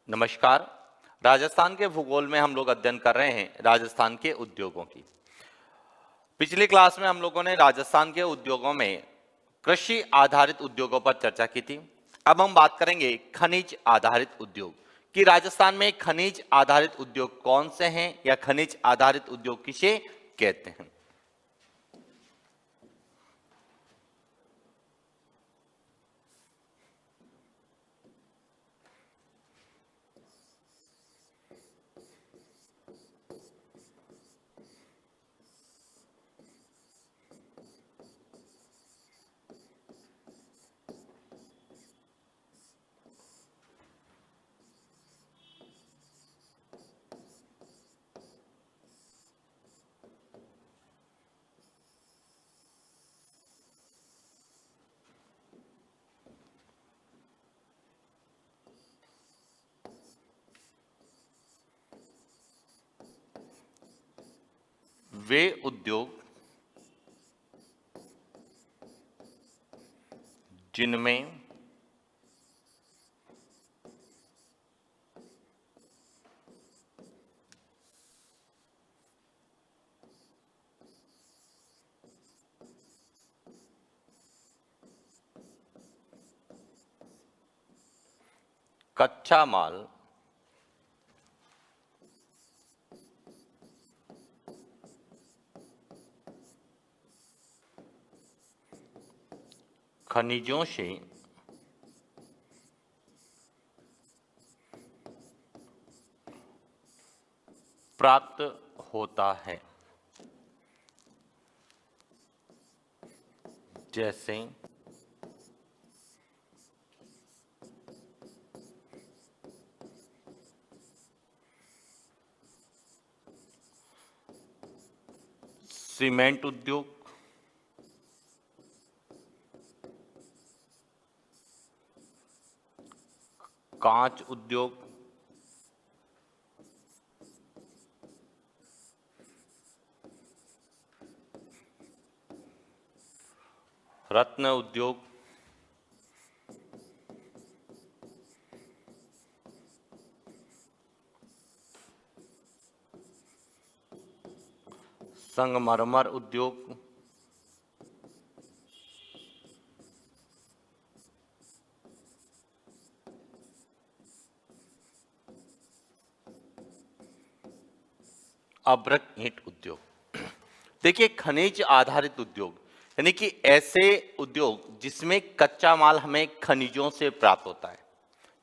नमस्कार। राजस्थान के भूगोल में हम लोग अध्ययन कर रहे हैं राजस्थान के उद्योगों की। पिछली क्लास में हम लोगों ने राजस्थान के उद्योगों में कृषि आधारित उद्योगों पर चर्चा की थी। अब हम बात करेंगे खनिज आधारित उद्योग कि राजस्थान में खनिज आधारित उद्योग कौन से हैं या खनिज आधारित उद्योग किसे कहते हैं। वे उद्योग जिनमें कच्चा माल खनिजों से प्राप्त होता है, जैसे सीमेंट उद्योग, कांच उद्योग, रत्न उद्योग, संगमरमर उद्योग, अभ्रक ईंट उद्योग। देखिए, खनिज आधारित उद्योग यानी कि ऐसे उद्योग जिसमें कच्चा माल हमें खनिजों से प्राप्त होता है,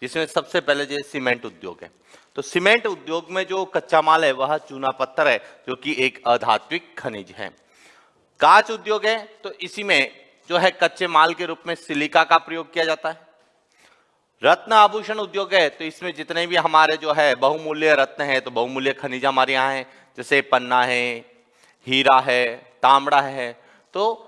जिसमें सबसे पहले जो सीमेंट उद्योग है। तो सीमेंट उद्योग में जो कच्चा माल है वह चूना पत्थर है, जो कि एक अधात्विक खनिज है। कांच उद्योग है तो इसी में जो है कच्चे माल के रूप में सिलिका का प्रयोग किया जाता है। रत्न आभूषण उद्योग है तो इसमें जितने भी हमारे जो है बहुमूल्य रत्न है, तो बहुमूल्य खनिज हमारे यहाँ है, जैसे पन्ना है, हीरा है, तांबड़ा है। तो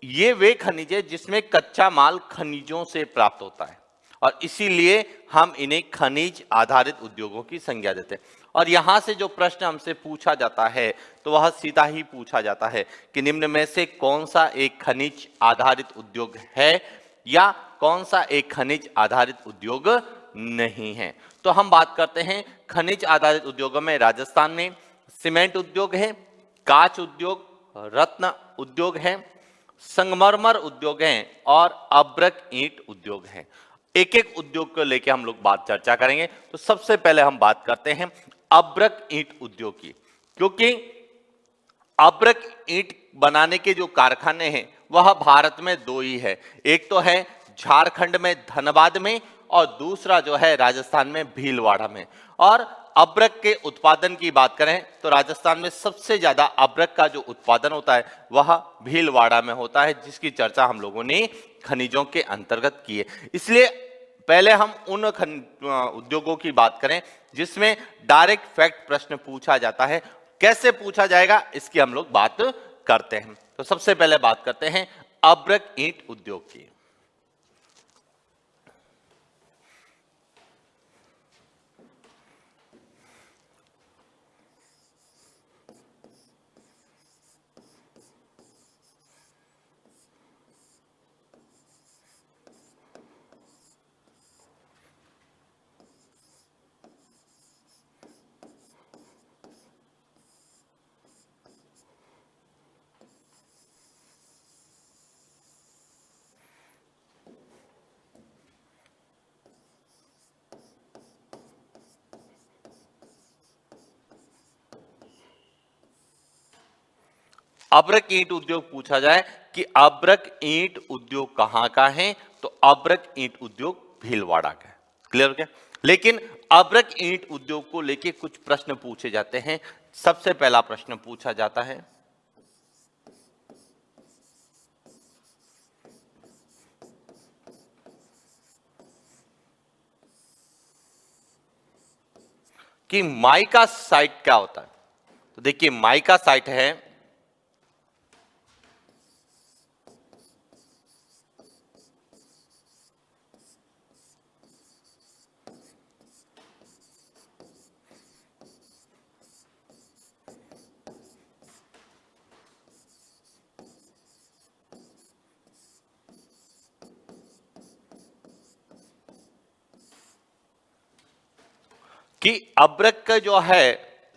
ये वे खनिज है जिसमें कच्चा माल खनिजों से प्राप्त होता है और इसीलिए हम इन्हें खनिज आधारित उद्योगों की संज्ञा देते हैं। और यहां से जो प्रश्न हमसे पूछा जाता है तो वह सीधा ही पूछा जाता है कि निम्न में से कौन सा एक खनिज आधारित उद्योग है या कौन सा एक खनिज आधारित उद्योग नहीं है। तो हम बात करते हैं खनिज आधारित उद्योगों में राजस्थान में सीमेंट उद्योग है, कांच उद्योग, रत्न उद्योग है, संगमरमर उद्योग है और अभ्रक ईंट उद्योग है। एक एक उद्योग को लेकर हम लोग बात चर्चा करेंगे। तो सबसे पहले हम बात करते हैं अभ्रक ईंट उद्योग की, क्योंकि अभ्रक ईंट बनाने के जो कारखाने हैं वह भारत में दो ही है। एक तो है झारखंड में धनबाद में और दूसरा जो है राजस्थान में भीलवाड़ा में। और अभ्रक के उत्पादन की बात करें तो राजस्थान में सबसे ज्यादा अभ्रक का जो उत्पादन होता है वह भीलवाड़ा में होता है, जिसकी चर्चा हम लोगों ने खनिजों के अंतर्गत की है। इसलिए पहले हम उन उद्योगों की बात करें जिसमें डायरेक्ट फैक्ट प्रश्न पूछा जाता है। कैसे पूछा जाएगा इसकी हम लोग बात करते हैं। तो सबसे पहले बात करते हैं अभ्रक ईंट उद्योग की। अब्रक ईंट उद्योग पूछा जाए कि अब्रक ईंट उद्योग कहां का है, तो अब्रक ईंट उद्योग भीलवाड़ा का है। क्लियर हो गया। लेकिन अब्रक ईंट उद्योग को लेके कुछ प्रश्न पूछे जाते हैं। सबसे पहला प्रश्न पूछा जाता है कि माइका साइट क्या होता है। तो देखिए माइका साइट है कि अब्रक का जो है,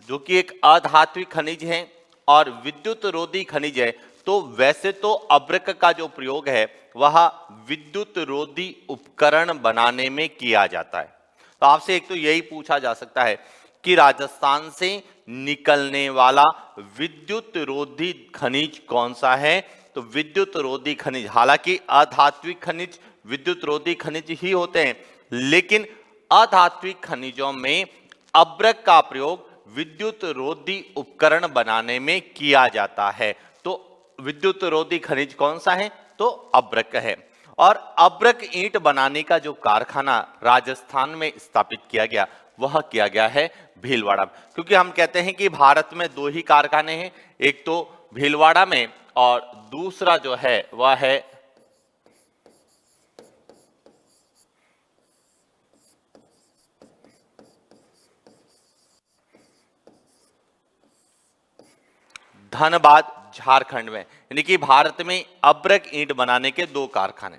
जो कि एक अधात्विक खनिज है और विद्युत रोधी खनिज है, तो वैसे तो अब्रक का जो प्रयोग है वह विद्युत रोधी उपकरण बनाने में किया जाता है। तो आपसे एक तो यही पूछा जा सकता है कि राजस्थान से निकलने वाला विद्युत रोधी खनिज कौन सा है। तो विद्युत रोधी खनिज, हालांकि अधात्विक खनिज विद्युत रोधी खनिज ही होते हैं, लेकिन अधात्विक खनिजों में अब्रक का प्रयोग विद्युत रोधी उपकरण बनाने में किया जाता है। तो विद्युत रोधी खनिज कौन सा है, तो अब्रक है। और अब्रक ईंट बनाने का जो कारखाना राजस्थान में स्थापित किया गया वह किया गया है भीलवाड़ा। क्योंकि हम कहते हैं कि भारत में दो ही कारखाने हैं, एक तो भीलवाड़ा में और दूसरा जो है वह है धनबाद झारखंड में। यानी कि भारत में अब्रक ईंट बनाने के दो कारखाने।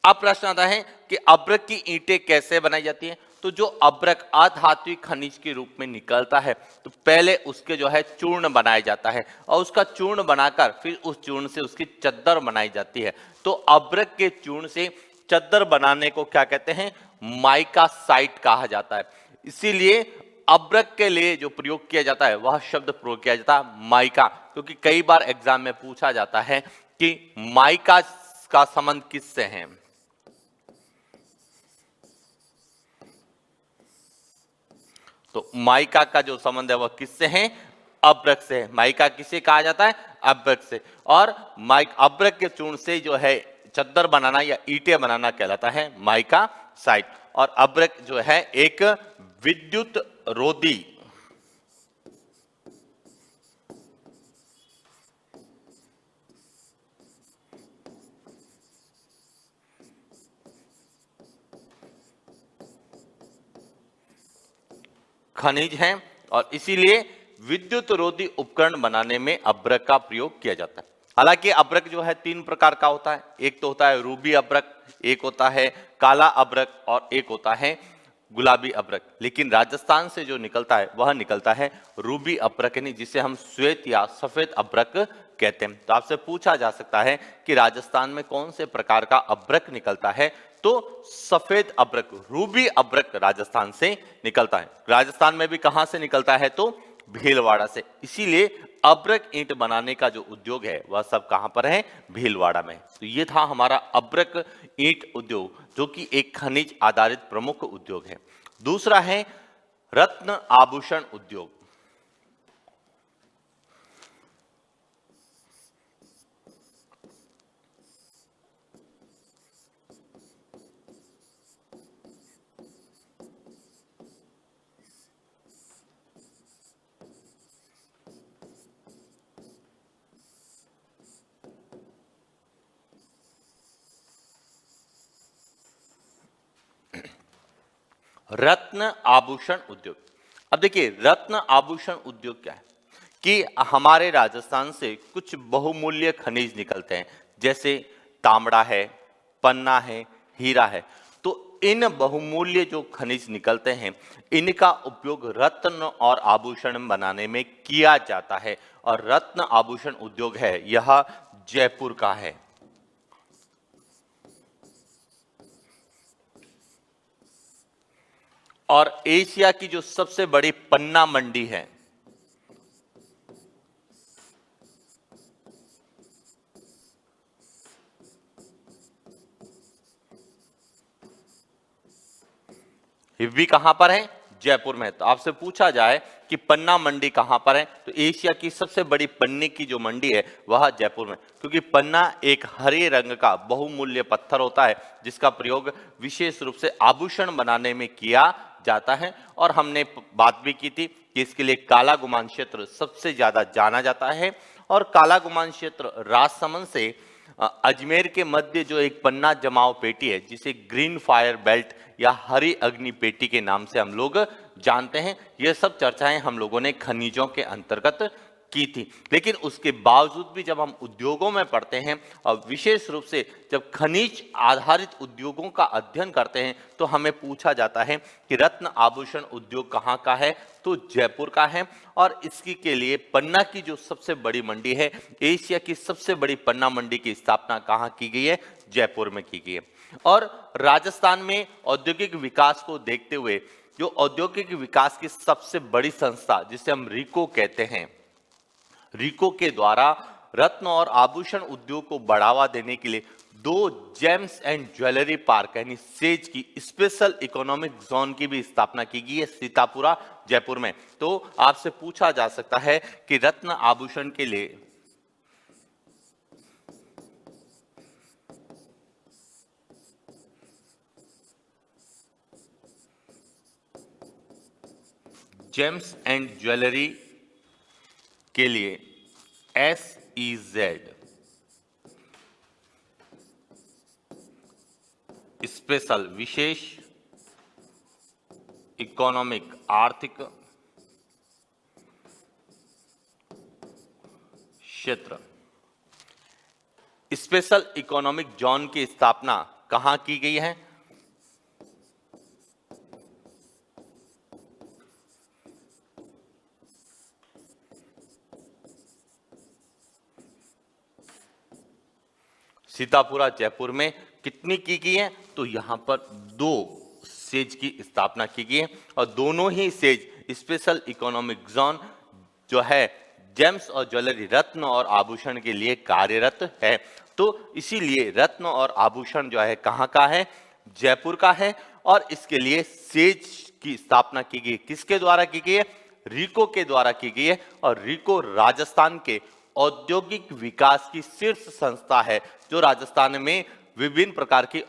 अब प्रश्न आता है कि अब्रक की ईंटें कैसे बनाई जाती हैं। तो जो अब्रक अधात्विक खनिज के रूप में निकलता है, तो पहले उसके जो है चूर्ण बनाया जाता है और उसका चूर्ण बनाकर फिर उस चूर्ण से उसकी चद्दर बनाई जाती है। तो अब्रक के चूर्ण से चद्दर बनाने को क्या कहते हैं, माइका साइट कहा जाता है। इसीलिए अब्रक के लिए जो प्रयोग किया जाता है वह शब्द प्रयोग किया जाता है माइका। क्योंकि कई बार एग्जाम में पूछा जाता है कि माइका का संबंध किससे है। तो माइका का जो संबंध है वह किससे है, अब्रक से है। माइका किसे कहा जाता है, अब्रक से। और अब्रक के चूर्ण से जो है चद्दर बनाना या ईंटें बनाना कहलाता है माइका साइट। और अब्रक जो है एक विद्युत रोधी खनिज है और इसीलिए विद्युत रोधी उपकरण बनाने में अब्रक का प्रयोग किया जाता है। हालांकि अब्रक जो है तीन प्रकार का होता है। एक तो होता है रूबी अब्रक, एक होता है काला अब्रक और एक होता है गुलाबी अब्रक। लेकिन राजस्थान से जो निकलता है वह निकलता है रूबी अब्रक, यानी जिसे हम श्वेत या सफेद अब्रक कहते हैं। तो आपसे पूछा जा सकता है कि राजस्थान में कौन से प्रकार का अब्रक निकलता है। तो सफेद अब्रक, रूबी अब्रक राजस्थान से निकलता है। राजस्थान में भी कहां से निकलता है, तो भीलवाड़ा से। इसीलिए अब्रक ईंट बनाने का जो उद्योग है वह सब कहां पर है, भीलवाड़ा में। तो ये था हमारा अब्रक ईंट उद्योग, जो कि एक खनिज आधारित प्रमुख उद्योग है। दूसरा है रत्न आभूषण उद्योग। रत्न आभूषण उद्योग। अब देखिए रत्न आभूषण उद्योग क्या है कि हमारे राजस्थान से कुछ बहुमूल्य खनिज निकलते हैं, जैसे तांबड़ा है, पन्ना है, हीरा है। तो इन बहुमूल्य जो खनिज निकलते हैं इनका उपयोग रत्न और आभूषण बनाने में किया जाता है। और रत्न आभूषण उद्योग है यह जयपुर का है। और एशिया की जो सबसे बड़ी पन्ना मंडी है ये भी कहां पर है? जयपुर में। तो आपसे पूछा जाए कि पन्ना मंडी कहां पर है, तो एशिया की सबसे बड़ी पन्ने की जो मंडी है वह जयपुर में, क्योंकि पन्ना एक हरे रंग का बहुमूल्य पत्थर होता है जिसका प्रयोग विशेष रूप से आभूषण बनाने में किया जाता है। और हमने बात भी की थी कि इसके लिए काला गुमान क्षेत्र सबसे ज्यादा जाना जाता है। और काला गुमान क्षेत्र राजसमंद से अजमेर के मध्य जो एक पन्ना जमाव पेटी है, जिसे ग्रीन फायर बेल्ट या हरी अग्नि पेटी के नाम से हम लोग जानते हैं, ये सब चर्चाएं हम लोगों ने खनिजों के अंतर्गत की थी। लेकिन उसके बावजूद भी जब हम उद्योगों में पढ़ते हैं और विशेष रूप से जब खनिज आधारित उद्योगों का अध्ययन करते हैं, तो हमें पूछा जाता है कि रत्न आभूषण उद्योग कहाँ का है, तो जयपुर का है। और इसकी के लिए पन्ना की जो सबसे बड़ी मंडी है, एशिया की सबसे बड़ी पन्ना मंडी की स्थापना कहाँ की गई है? जयपुर में की गई है। और राजस्थान में औद्योगिक विकास को देखते हुए जो औद्योगिक विकास की सबसे बड़ी संस्था जिसे हम रीको कहते हैं, रीको के द्वारा रत्न और आभूषण उद्योग को बढ़ावा देने के लिए 2 जेम्स एंड ज्वेलरी पार्क यानी सेज की स्पेशल इकोनॉमिक जोन की भी स्थापना की गई है सीतापुरा जयपुर में। तो आपसे पूछा जा सकता है कि रत्न आभूषण के लिए जेम्स एंड ज्वेलरी के लिए SEZ स्पेशल विशेष इकोनॉमिक आर्थिक क्षेत्र स्पेशल इकोनॉमिक जोन की स्थापना कहां की गई है? सीतापुरा जयपुर में। कितनी की गई है? तो यहां पर 2 सेज की स्थापना की गई है और दोनों he says special economic zone जो है जेम्स और ज्वेलरी रत्न और आभूषण के लिए कार्यरत है। तो इसीलिए रत्न और आभूषण जो है कहां का है? जयपुर का है। और इसके लिए सेज की स्थापना की गई, किसके द्वारा की गई है? रीको के द्वारा की गई है। और रीको राजस्थान के औद्योगिक विकास की शीर्ष संस्था है जो राजस्थान में विभिन्न प्रकार की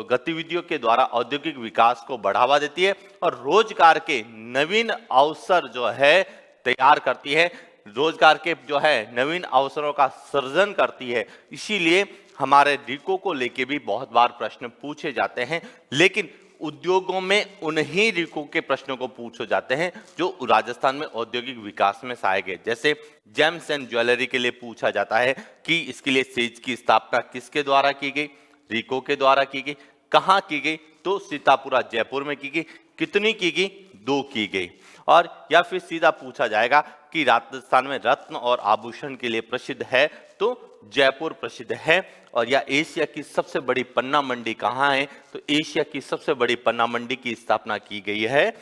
गतिविधियों के द्वारा औद्योगिक विकास को बढ़ावा देती है और रोजगार के नवीन अवसर जो है तैयार करती है, रोजगार के जो है नवीन अवसरों का सृजन करती है। इसीलिए हमारे रीको को लेके भी बहुत बार प्रश्न पूछे जाते हैं, लेकिन उद्योगों में उन्हीं रीको के प्रश्नों को पूछे जाते हैं जो राजस्थान में औद्योगिक विकास में सहायक है। जैसे जेम्स एंड ज्वेलरी के लिए पूछा जाता है कि इसके लिए सेज की स्थापना किसके द्वारा की गई? रीको के द्वारा की गई। कहां की गई? तो सीतापुरा जयपुर में की गई। कितनी की गई? 2 की गई। और या फिर सीधा पूछा जाएगा कि राजस्थान में रत्न और आभूषण के लिए प्रसिद्ध है, तो जयपुर प्रसिद्ध है। और या एशिया की सबसे बड़ी पन्ना मंडी कहां है? तो एशिया की सबसे बड़ी पन्ना मंडी की स्थापना की गई है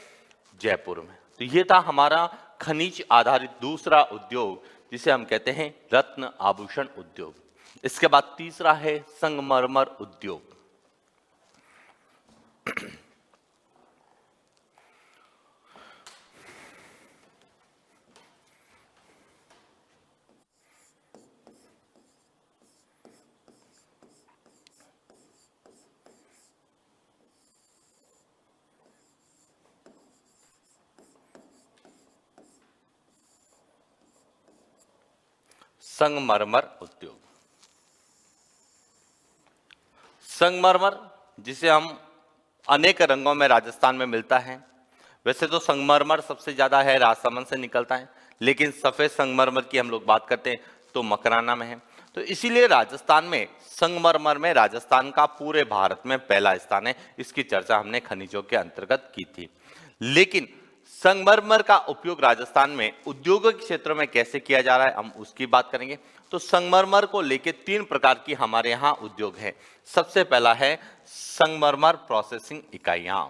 जयपुर में। तो ये था हमारा खनिज आधारित दूसरा उद्योग जिसे हम कहते हैं रत्न आभूषण उद्योग। इसके बाद तीसरा है संगमरमर उद्योग। संगमरमर उद्योग। संगमरमर जिसे हम अनेक रंगों में राजस्थान में मिलता है। वैसे तो संगमरमर सबसे ज्यादा है राजसमंद से निकलता है, लेकिन सफेद संगमरमर की हम लोग बात करते हैं तो मकराना में है। तो इसीलिए राजस्थान में संगमरमर में राजस्थान का पूरे भारत में पहला स्थान है। इसकी चर्चा हमने खनिजों के अंतर्गत की थी। लेकिन संगमरमर का उपयोग राजस्थान में उद्योगिक क्षेत्र में कैसे किया जा रहा है, हम उसकी बात करेंगे। तो संगमरमर को लेकर 3 प्रकार की हमारे यहाँ उद्योग है। सबसे पहला है संगमरमर प्रोसेसिंग इकाइयां।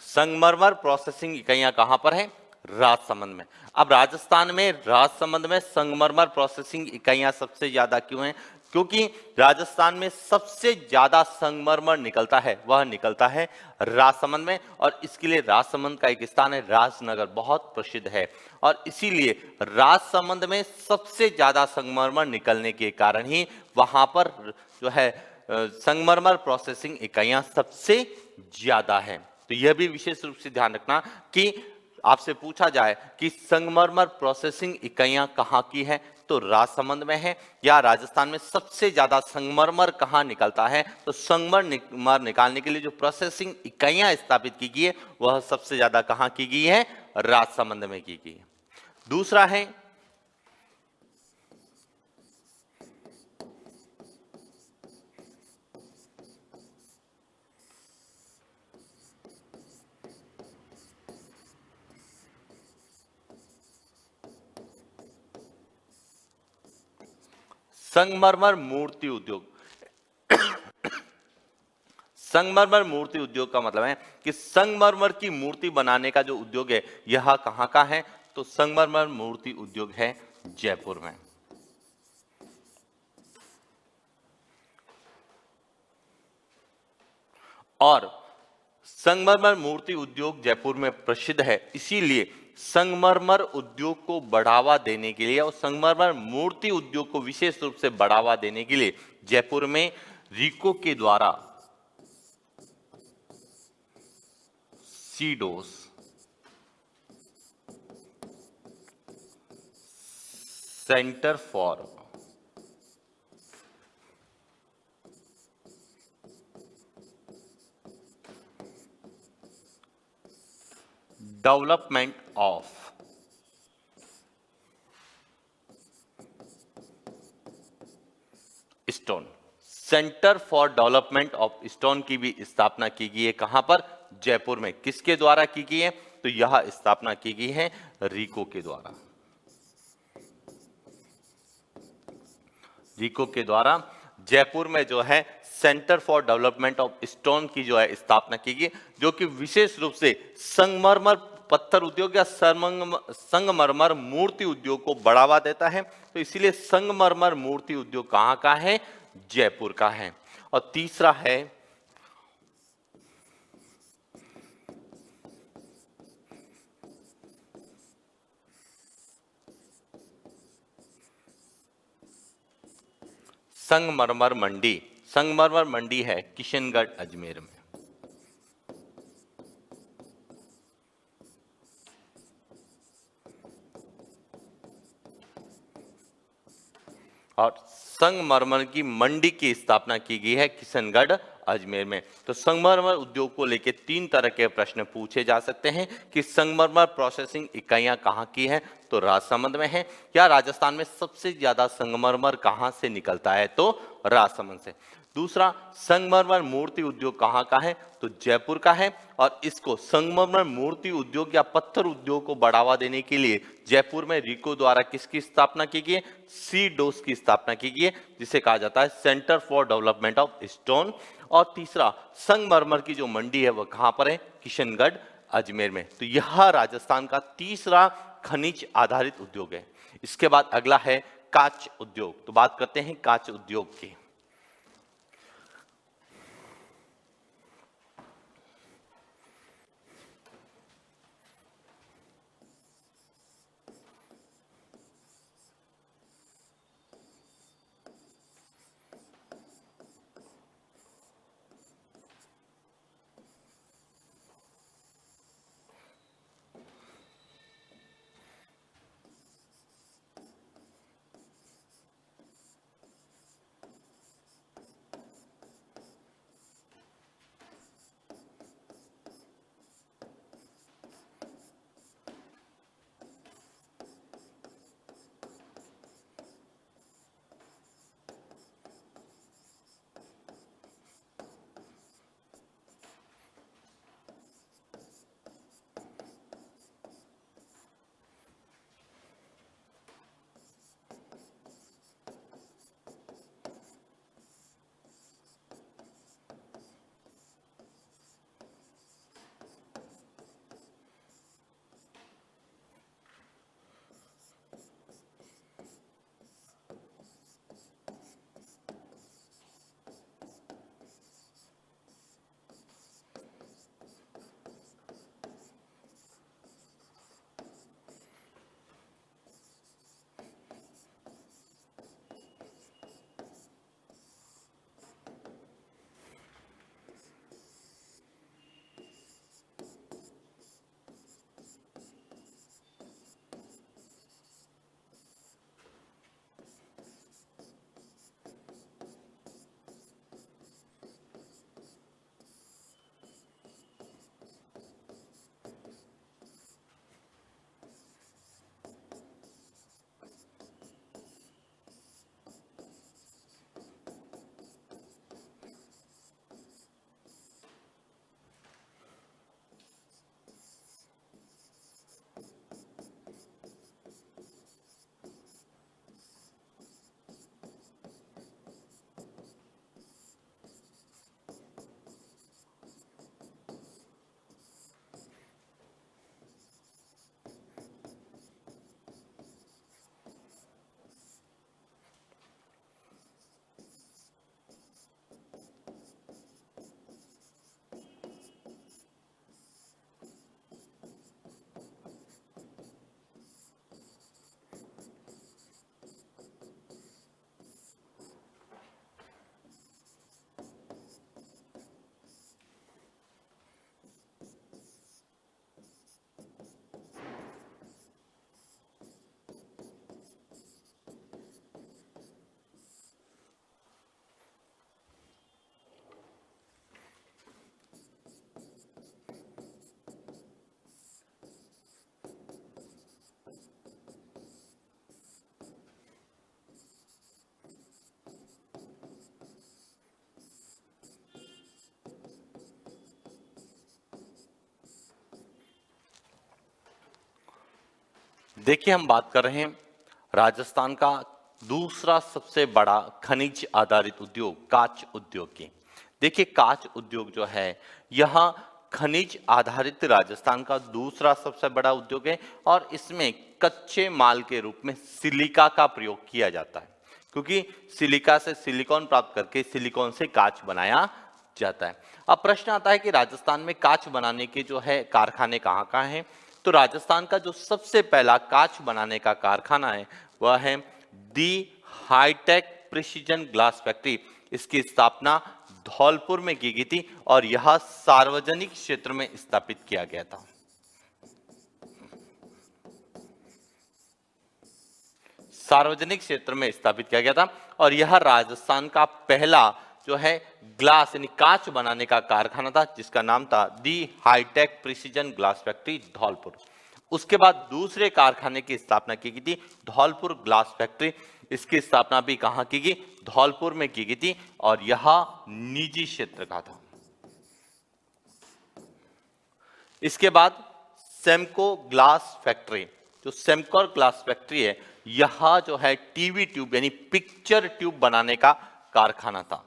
संगमरमर प्रोसेसिंग इकाइयां कहां पर है? राजसमंद में। अब राजस्थान में राजसमंद में संगमरमर प्रोसेसिंग इकाइयां सबसे ज्यादा क्यों हैं? क्योंकि राजस्थान में सबसे ज्यादा संगमरमर निकलता है, वह निकलता है राजसमंद में, और इसके लिए राजसमंद का एक स्थान है राजनगर, बहुत प्रसिद्ध है, और इसीलिए राजसमंद में सबसे ज्यादा संगमरमर निकलने के कारण ही वहां पर जो है संगमरमर प्रोसेसिंग इकाइयां सबसे ज्यादा है। तो यह भी विशेष रूप से ध्यान रखना कि आपसे पूछा जाए कि संगमरमर प्रोसेसिंग इकाइयां कहां की है, तो राजसमंद में है, या राजस्थान में सबसे ज्यादा संगमरमर कहां निकलता है, तो संगमरमर निकालने के लिए जो प्रोसेसिंग इकाइयां स्थापित की गई है वह सबसे ज्यादा कहां की गई है? राजसमंद में की गई है। दूसरा है संगमरमर मूर्ति उद्योग। संगमरमर मूर्ति उद्योग का मतलब है कि संगमरमर की मूर्ति बनाने का जो उद्योग है यह कहां का है, तो संगमरमर मूर्ति उद्योग है जयपुर में। और संगमरमर मूर्ति उद्योग जयपुर में प्रसिद्ध है, इसीलिए संगमरमर उद्योग को बढ़ावा देने के लिए और संगमरमर मूर्ति उद्योग को विशेष रूप से बढ़ावा देने के लिए जयपुर में रीको के द्वारा CDOS centre for development of stone, centre for development of stone की भी स्थापना की गई है। कहां पर? जयपुर में। किसके द्वारा की गई है? तो यह स्थापना की गई है रीको के द्वारा। रीको के द्वारा जयपुर में जो है centre for development of stone की जो है स्थापना की गई, जो कि विशेष रूप से संगमरमर पत्थर उद्योग या संगमरमर मूर्ति उद्योग को बढ़ावा देता है। तो इसीलिए संगमरमर मूर्ति उद्योग कहां का है? जयपुर का है। और तीसरा है संगमरमर मंडी। संगमरमर मंडी है किशनगढ़ अजमेर में। और संगमरमर की मंडी की स्थापना की गई है किशनगढ़ अजमेर में। तो संगमरमर उद्योग को लेकर 3 तरह के प्रश्न पूछे जा सकते हैं कि संगमरमर प्रोसेसिंग इकाइयां कहां की है, तो राजसमंद में है, या राजस्थान में सबसे ज्यादा संगमरमर कहां से निकलता है, तो राजसमंद से। दूसरा, संगमरमर मूर्ति उद्योग कहां का है, तो जयपुर का है, और इसको संगमरमर मूर्ति उद्योग या पत्थर उद्योग को बढ़ावा देने के लिए जयपुर में रीको द्वारा किसकी स्थापना की गई है? सीडोस की स्थापना की गई है, जिसे कहा जाता है centre for development of stone. और तीसरा, संगमरमर की जो मंडी है वह कहां पर है? किशनगढ़ अजमेर में। तो यह राजस्थान का तीसरा खनिज आधारित उद्योग है। इसके बाद अगला है कांच उद्योग। तो बात करते हैं कांच उद्योग की। देखिए, हम बात कर रहे हैं राजस्थान का दूसरा सबसे बड़ा खनिज आधारित उद्योग कांच उद्योग की। देखिए, कांच उद्योग जो है यह खनिज आधारित राजस्थान का दूसरा सबसे बड़ा उद्योग है और इसमें कच्चे माल के रूप में सिलिका का प्रयोग किया जाता है, क्योंकि सिलिका से सिलिकॉन प्राप्त करके सिलिकॉन से कांच बनाया जाता है। अब प्रश्न आता है कि राजस्थान में कांच बनाने के जो है कारखाने कहाँ कहाँ हैं। तो राजस्थान का जो सबसे पहला कांच बनाने का कारखाना है वह है दी हाईटेक प्रिसीजन ग्लास फैक्ट्री। इसकी स्थापना धौलपुर में की गई थी और यह सार्वजनिक क्षेत्र में स्थापित किया गया था। सार्वजनिक क्षेत्र में स्थापित किया गया था और यह राजस्थान का पहला जो है ग्लास यानी कांच बनाने का कारखाना था, जिसका नाम था the hi-tech precision glass factory Dholpur. उसके बाद दूसरे कारखाने की स्थापना की गई थी धौलपुर ग्लास फैक्ट्री। इसकी स्थापना भी कहां की गई? धौलपुर में की गई थी और यह निजी क्षेत्र का था। इसके बाद सेमको ग्लास फैक्ट्री, जो सेमको ग्लास फैक्ट्री है, यह जो है टीवी ट्यूब यानी पिक्चर ट्यूब बनाने का कारखाना था।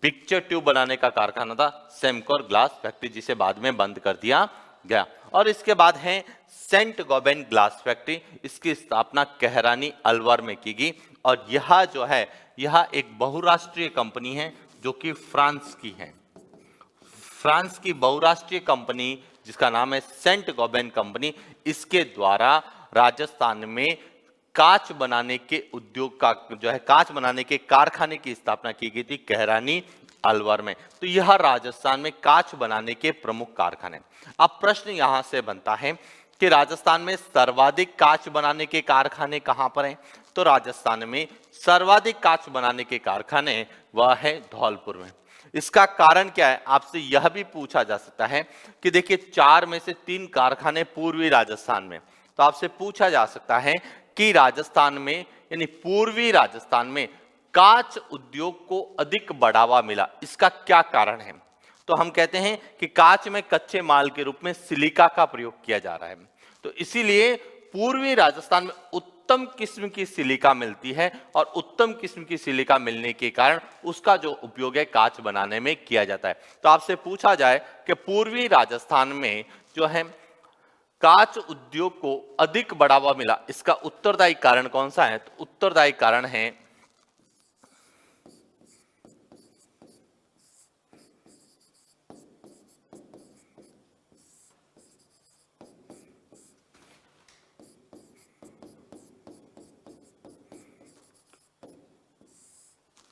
पिक्चर ट्यूब बनाने का कारखाना था सेमकोर ग्लास फैक्ट्री, जिसे बाद में बंद कर दिया गया। और इसके बाद है सेंट गोबेन ग्लास फैक्ट्री। इसकी स्थापना कहरानी अलवर में की गई और यह जो है यह एक बहुराष्ट्रीय कंपनी है जो कि फ्रांस की है। फ्रांस की बहुराष्ट्रीय कंपनी जिसका नाम है सेंट गोबेन कंपनी, इसके द्वारा राजस्थान में कांच बनाने के उद्योग का जो है कांच बनाने के कारखाने की स्थापना की गई थी कहरानी अलवर में। तो यह राजस्थान में कांच बनाने के प्रमुख कारखाने। अब प्रश्न यहां से बनता है कि राजस्थान में सर्वाधिक कांच बनाने के कारखाने कहां पर हैं? तो राजस्थान में सर्वाधिक कांच बनाने के कारखाने वह है धौलपुर में। इसका कारण क्या है? आपसे यह भी पूछा जा सकता है कि देखिए 4 में से 3 कारखाने पूर्वी राजस्थान में, तो आपसे पूछा जा सकता है कि राजस्थान में यानी पूर्वी राजस्थान में कांच उद्योग को अधिक बढ़ावा मिला, इसका क्या कारण है? तो हम कहते हैं कि कांच में कच्चे माल के रूप में सिलिका का प्रयोग किया जा रहा है, तो इसीलिए पूर्वी राजस्थान में उत्तम किस्म की सिलिका मिलती है और उत्तम किस्म की सिलिका मिलने के कारण उसका जो उपयोग है कांच बनाने में किया जाता है। तो आपसे पूछा जाए कि पूर्वी राजस्थान में जो है कांच उद्योग को अधिक बढ़ावा मिला, इसका उत्तरदायी कारण कौन सा है? तो उत्तरदायी कारण है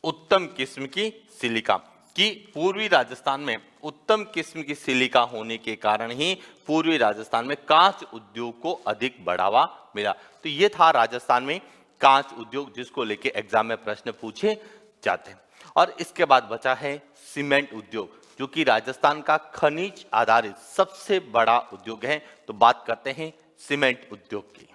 उत्तम किस्म की सिलिका। कि पूर्वी राजस्थान में उत्तम किस्म की सिलिका होने के कारण ही पूर्वी राजस्थान में कांच उद्योग को अधिक बढ़ावा मिला। तो ये था राजस्थान में कांच उद्योग, जिसको लेके एग्जाम में प्रश्न पूछे जाते हैं। और इसके बाद बचा है सीमेंट उद्योग, जो कि राजस्थान का खनिज आधारित सबसे बड़ा उद्योग है। तो बात करते हैं सीमेंट उद्योग की।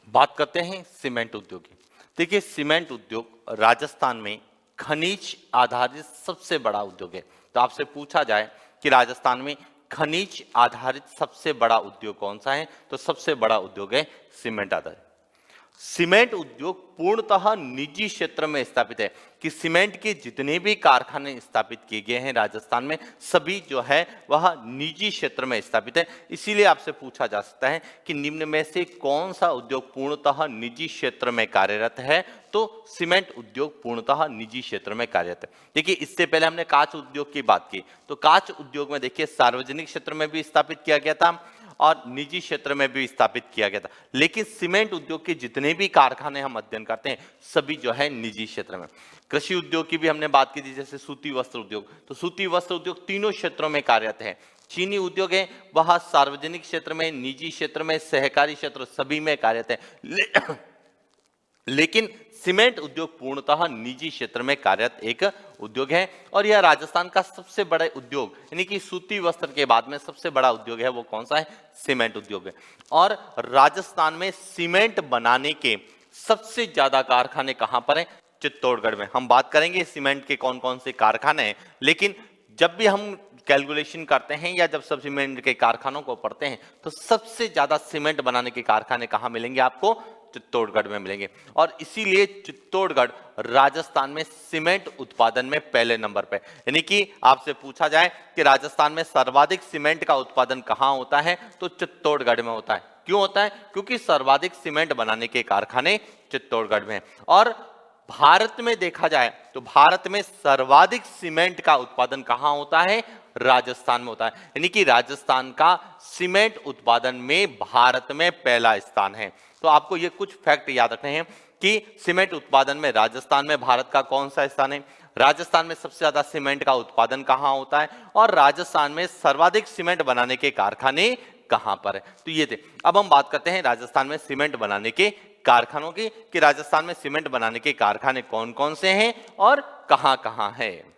बात करते हैं सीमेंट उद्योग की। देखिए सीमेंट उद्योग राजस्थान में खनिज आधारित सबसे बड़ा उद्योग है। तो आपसे पूछा जाए कि राजस्थान में खनिज आधारित सबसे बड़ा उद्योग कौन सा है, तो सबसे बड़ा उद्योग है सीमेंट आधारित। सीमेंट उद्योग पूर्णतः निजी क्षेत्र में स्थापित है, कि सीमेंट के जितने भी कारखाने स्थापित किए गए हैं राजस्थान में, सभी जो है वह निजी क्षेत्र में स्थापित है। इसीलिए आपसे पूछा जा सकता है कि निम्न में से कौन सा उद्योग पूर्णतः निजी क्षेत्र में कार्यरत है, तो सीमेंट उद्योग पूर्णतः निजी क्षेत्र में कार्यरत है। देखिए इससे पहले हमने कांच उद्योग की बात की, तो कांच उद्योग में देखिए सार्वजनिक क्षेत्र में भी स्थापित किया गया था और निजी क्षेत्र में भी स्थापित किया गया था। लेकिन सीमेंट उद्योग के जितने भी कारखाने हम अध्ययन करते हैं, सभी जो है निजी क्षेत्र में। कृषि उद्योग की भी हमने बात की थी, जैसे सूती वस्त्र उद्योग, तो सूती वस्त्र उद्योग तीनों क्षेत्रों में कार्यरत है। चीनी उद्योग है वह सार्वजनिक क्षेत्र में, निजी क्षेत्र में, सहकारी क्षेत्र सभी में कार्यरत है। लेकिन सीमेंट उद्योग पूर्णतः निजी क्षेत्र में कार्यरत एक उद्योग है, और यह राजस्थान का सबसे बड़ा उद्योग, यानी कि सूती वस्त्र के बाद में सबसे बड़ा उद्योग है वो कौन सा है, सीमेंट उद्योग है। और राजस्थान में सीमेंट बनाने के सबसे ज्यादा कारखाने कहां पर हैं, चित्तौड़गढ़ में। हम बात करेंगे सीमेंट के कौन कौन से कारखाने हैं, लेकिन जब भी हम कैलकुलेशन करते हैं या जब सब सीमेंट के कारखानों को पढ़ते हैं, तो सबसे ज्यादा सीमेंट बनाने के कारखाने कहां मिलेंगे आपको, चित्तौड़गढ़ में मिलेंगे। और इसीलिए चित्तौड़गढ़ राजस्थान में सीमेंट उत्पादन में पहले नंबर पे। यानी कि आपसे पूछा जाए कि राजस्थान में सर्वाधिक सीमेंट का उत्पादन कहां होता है, तो चित्तौड़गढ़ में होता है। क्यों होता है, क्योंकि सर्वाधिक सीमेंट बनाने के कारखाने चित्तौड़गढ़ में हैं। और भारत में देखा जाए तो भारत में सर्वाधिक सीमेंट का उत्पादन कहां होता है, राजस्थान में होता है। यानी कि राजस्थान का सीमेंट उत्पादन में भारत में पहला स्थान है। तो आपको ये कुछ फैक्ट याद रखने हैं कि सीमेंट उत्पादन में राजस्थान में भारत का कौन सा स्थान है, राजस्थान में सबसे ज्यादा सीमेंट का उत्पादन कहां होता है, और राजस्थान में सर्वाधिक सीमेंट बनाने के कारखाने कहां पर है। तो ये थे। अब हम बात करते हैं राजस्थान में सीमेंट बनाने के कारखानों की, कि राजस्थान में सीमेंट बनाने के कारखाने कौन कौन से हैं और कहां कहां है।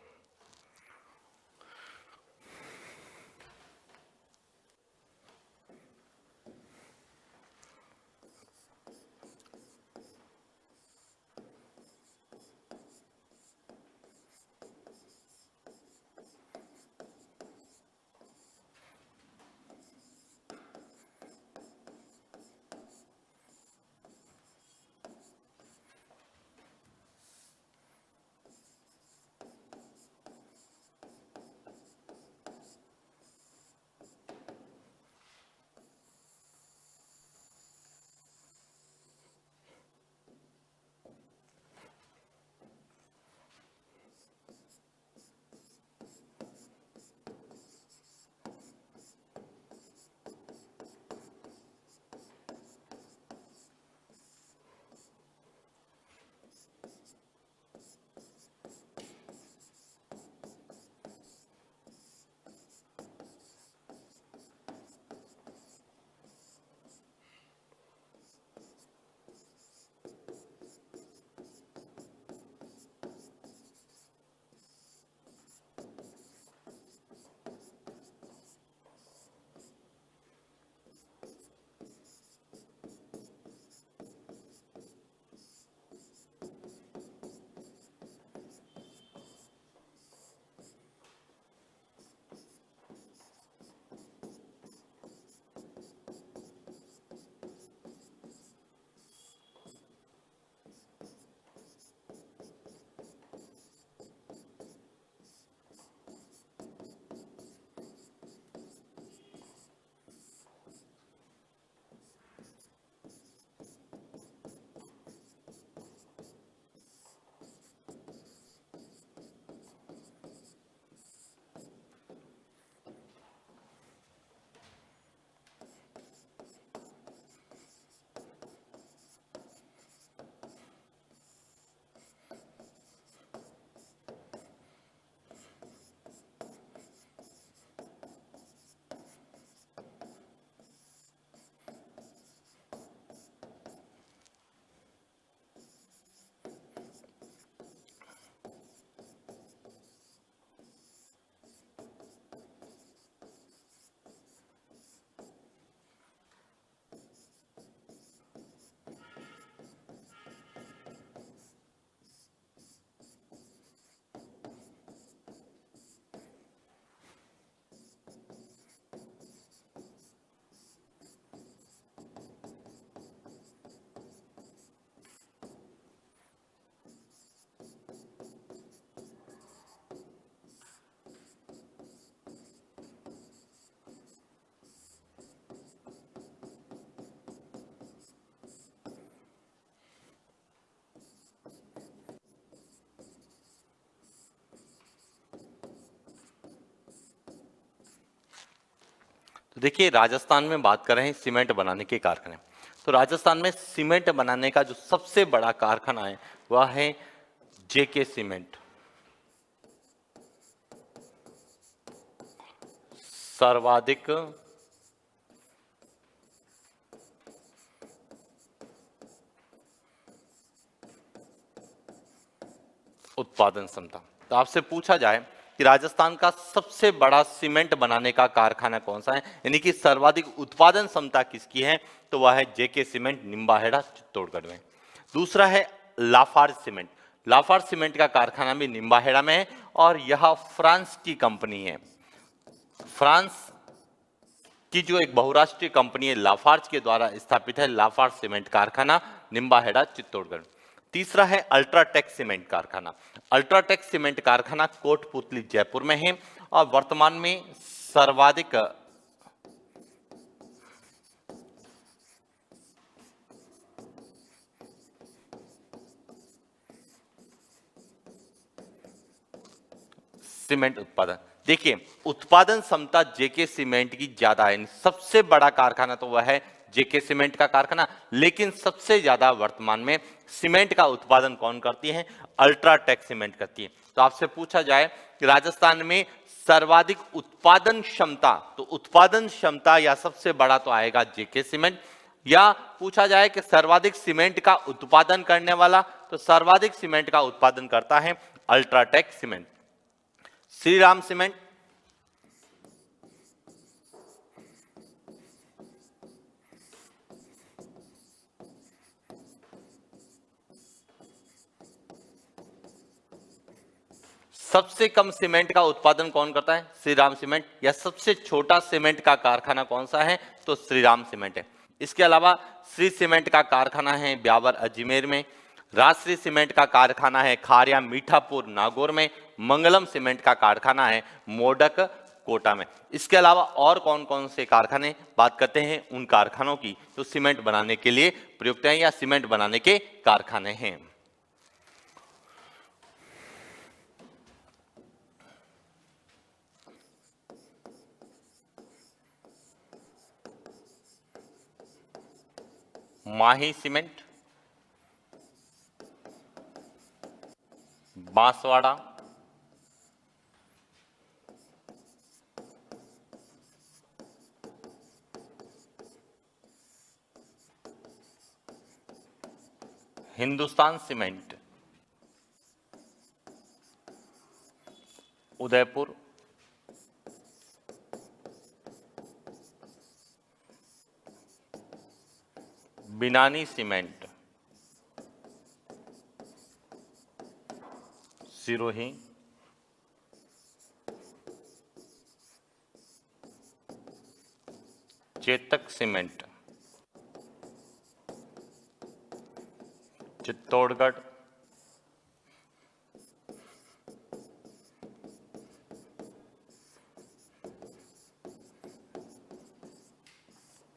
देखिए राजस्थान में बात कर रहे हैं सीमेंट बनाने के कारखाने। तो राजस्थान में सीमेंट बनाने का जो सबसे बड़ा कारखाना है वह है जेके सीमेंट। सर्वाधिक उत्पादन क्षमता। तो आपसे पूछा जाए कि राजस्थान का सबसे बड़ा सीमेंट बनाने का कारखाना कौन सा है, यानी कि सर्वाधिक उत्पादन क्षमता किसकी है, तो वह है जेके सीमेंट निम्बाहेड़ा चित्तौड़गढ़ में। दूसरा है लाफार्ज सीमेंट। लाफार्ज सीमेंट का कारखाना भी निम्बाहेड़ा में है और यह फ्रांस की कंपनी है। फ्रांस की जो एक बहुराष्ट्रीय कंपनी है लाफार्ज के द्वारा स्थापित है लाफार्ज सीमेंट कारखाना निम्बाहेड़ा चित्तौड़गढ़। तीसरा है अल्ट्राटेक सीमेंट कारखाना। अल्ट्राटेक सीमेंट कारखाना कोटपुतली जयपुर में है और वर्तमान में सर्वाधिक सीमेंट उत्पादन। देखिए उत्पादन क्षमता जेके सीमेंट की ज्यादा है, सबसे बड़ा कारखाना तो वह है जेके सीमेंट का कारखाना, लेकिन सबसे ज्यादा वर्तमान में सीमेंट का उत्पादन कौन करती है, अल्ट्राटेक सीमेंट करती है। तो आपसे पूछा जाए कि राजस्थान में सर्वाधिक उत्पादन क्षमता, तो उत्पादन क्षमता या सबसे बड़ा तो आएगा जेके सीमेंट, या पूछा जाए कि सर्वाधिक सीमेंट का उत्पादन करने वाला, तो सर्वाधिक सीमेंट का उत्पादन करता है अल्ट्राटेक सीमेंट। श्रीराम सीमेंट, सबसे कम सीमेंट का उत्पादन कौन करता है, श्रीराम सीमेंट। या सबसे छोटा सीमेंट का कारखाना कौन सा है, तो श्रीराम सीमेंट है। इसके अलावा श्री सीमेंट का कारखाना है ब्यावर अजमेर में, राजश्री सीमेंट का कारखाना है खारिया मीठापुर नागौर में, मंगलम सीमेंट का कारखाना है मोडक कोटा में। इसके अलावा और कौन कौन से कारखाने, बात करते हैं उन कारखानों की जो सीमेंट बनाने के लिए प्रयुक्त हैं या सीमेंट बनाने के कारखाने हैं। Mahi cement, Banswara, Hindustan cement, Udaipur, Binani cement, Sirohi, Chetak cement, Chittorgarh,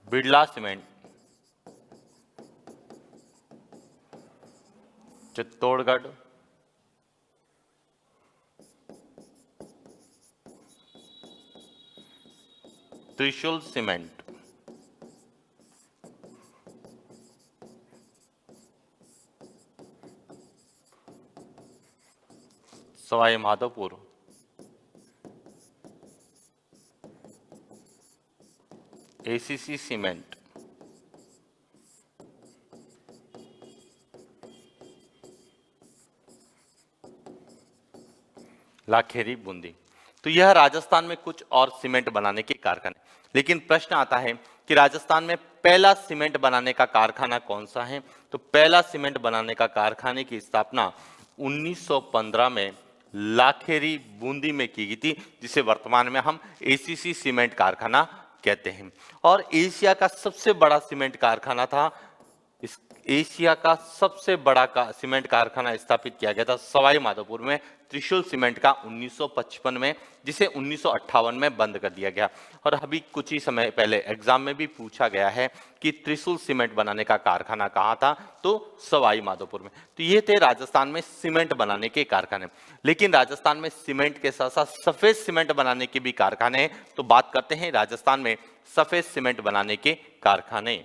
Birla cement, Chittorgarh, Trishul cement, Sawai Madhopur, ACC cement, Lakheri Bundi. तो यह राजस्थान में कुछ और सीमेंट बनाने के कारखाने। लेकिन प्रश्न आता है कि राजस्थान में पहला सीमेंट बनाने का कारखाना कौन सा है, तो पहला सीमेंट बनाने का कारखाने की स्थापना 1915 में लाखेरी बूंदी में की गई थी, जिसे वर्तमान में हम एसीसी सीमेंट कारखाना कहते हैं। और एशिया का सबसे बड़ा सीमेंट कारखाना था, इस एशिया का सबसे बड़ा सीमेंट कारखाना स्थापित किया गया था सवाई माधोपुर में, त्रिशूल सीमेंट का 1955 में, जिसे 1958 में बंद कर दिया गया। और अभी कुछ ही समय पहले एग्जाम में भी पूछा गया है कि त्रिशूल सीमेंट बनाने का कारखाना कहाँ था, तो सवाई माधोपुर में। तो ये थे राजस्थान में सीमेंट बनाने के कारखाने। लेकिन राजस्थान में सीमेंट के साथ साथ सफेद सीमेंट बनाने के भी कारखाने हैं। तो बात करते हैं राजस्थान में सफेद सीमेंट बनाने के कारखाने।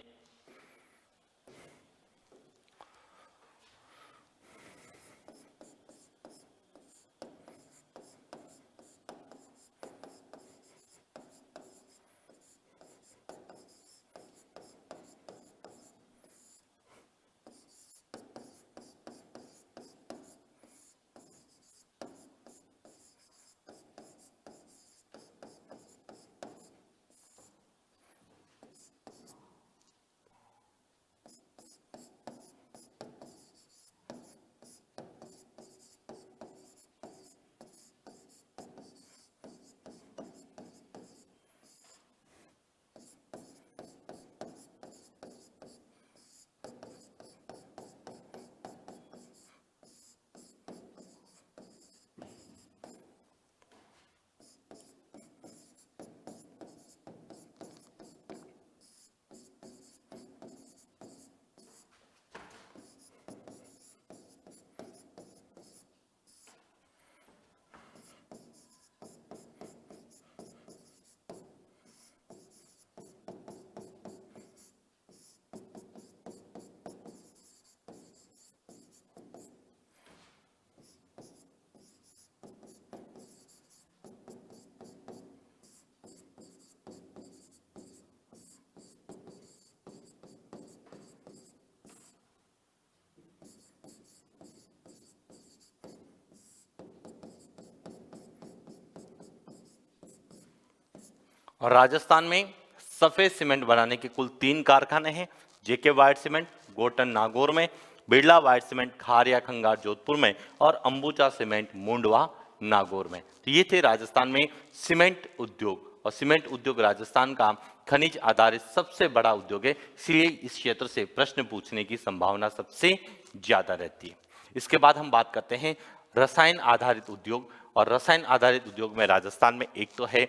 और राजस्थान में सफेद सीमेंट बनाने के कुल 3 कारखाने हैं। जेके वाइट सीमेंट गोटन नागौर में, बिरला वाइट सीमेंट खारिया खंगार जोधपुर में और अंबुजा सीमेंट मुंडवा नागौर में। तो ये थे राजस्थान में सीमेंट उद्योग। और सीमेंट उद्योग राजस्थान का खनिज आधारित सबसे बड़ा उद्योग है, इसलिए इस क्षेत्र से प्रश्न पूछने की संभावना सबसे ज्यादा रहती है। इसके बाद हम बात करते हैं रसायन आधारित उद्योग। और रसायन आधारित उद्योग में राजस्थान में एक तो है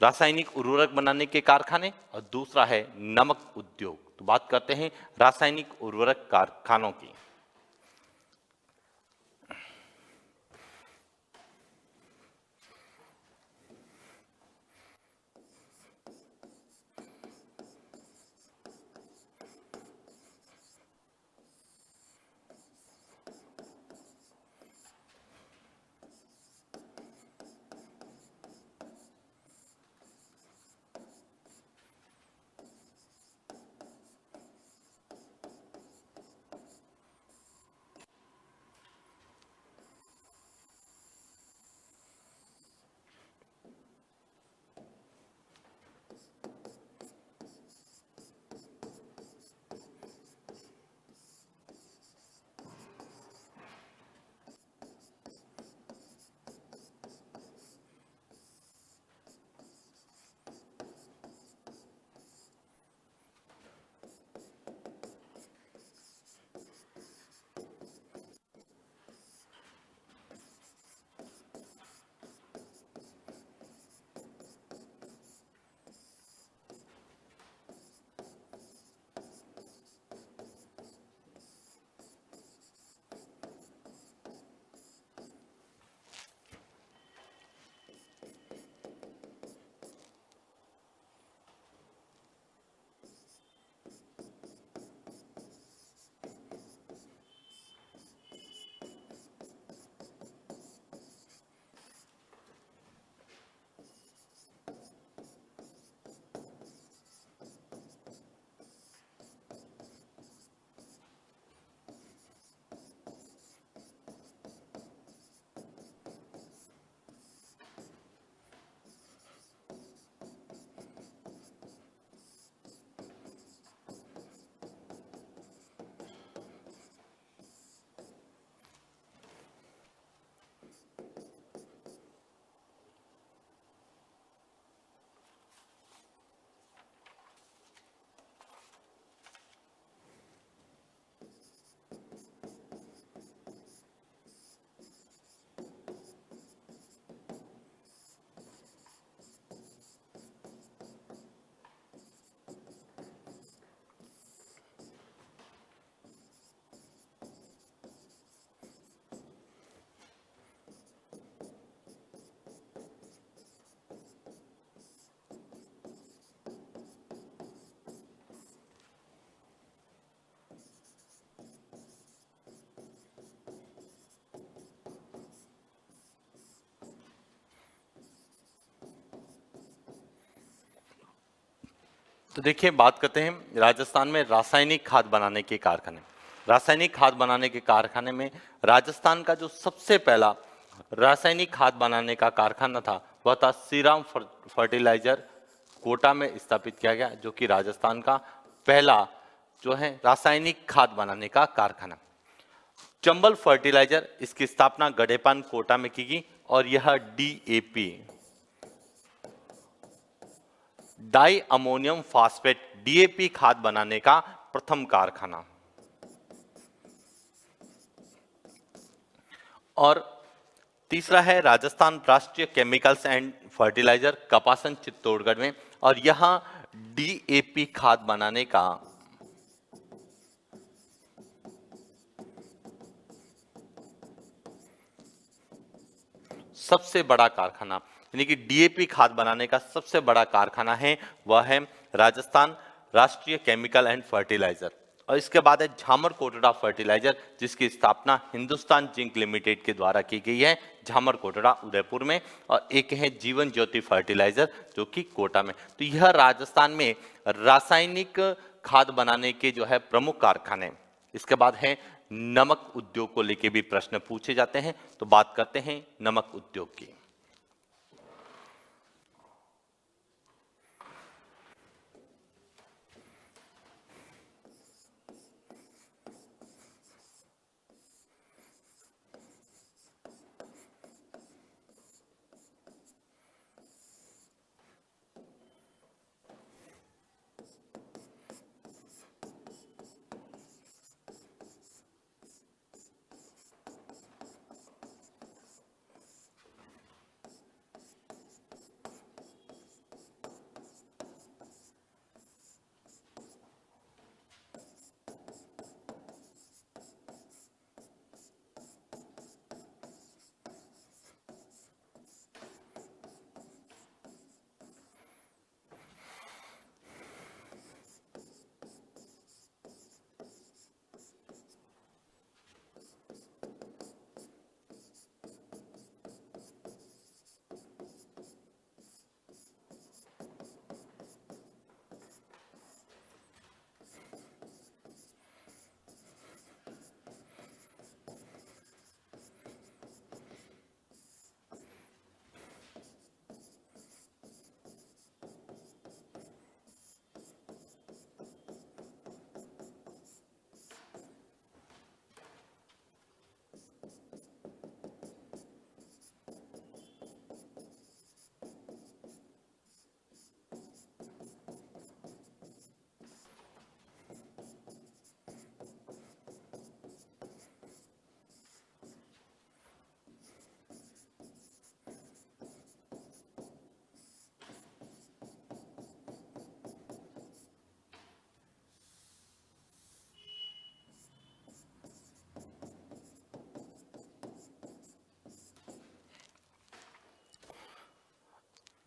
रासायनिक उर्वरक बनाने के कारखाने और दूसरा है नमक उद्योग। तो बात करते हैं रासायनिक उर्वरक कारखानों की। तो देखिए, बात करते हैं राजस्थान में रासायनिक खाद बनाने के कारखाने। रासायनिक खाद बनाने के कारखाने में राजस्थान का जो सबसे पहला रासायनिक खाद बनाने का कारखाना था वह था श्रीराम फर्टिलाइजर, कोटा में स्थापित किया गया, जो कि राजस्थान का पहला जो है रासायनिक खाद बनाने का कारखाना। चंबल फर्टिलाइजर, इसकी स्थापना गडेपान, कोटा में की गई, और यह DAP, di ammonium phosphate, DAP खाद बनाने का प्रथम कारखाना। और तीसरा है Rajasthan Rashtriya chemicals and fertilizer, Kapasan, Chittorgarh में, और यहां डीएपी खाद बनाने का सबसे बड़ा कारखाना, यानी कि डीएपी खाद बनाने का सबसे बड़ा कारखाना है वह है राजस्थान राष्ट्रीय केमिकल एंड फर्टिलाइजर। और इसके बाद है झामर कोटड़ा फर्टिलाइजर, जिसकी स्थापना हिंदुस्तान जिंक लिमिटेड के द्वारा की गई है, झामर कोटड़ा उदयपुर में। और एक है जीवन ज्योति फर्टिलाइजर, जो कि कोटा में। तो यह राजस्थान में रासायनिक खाद बनाने के जो है प्रमुख कारखाने। इसके बाद है नमक उद्योग को लेकर भी प्रश्न पूछे जाते हैं, तो बात करते हैं नमक उद्योग की।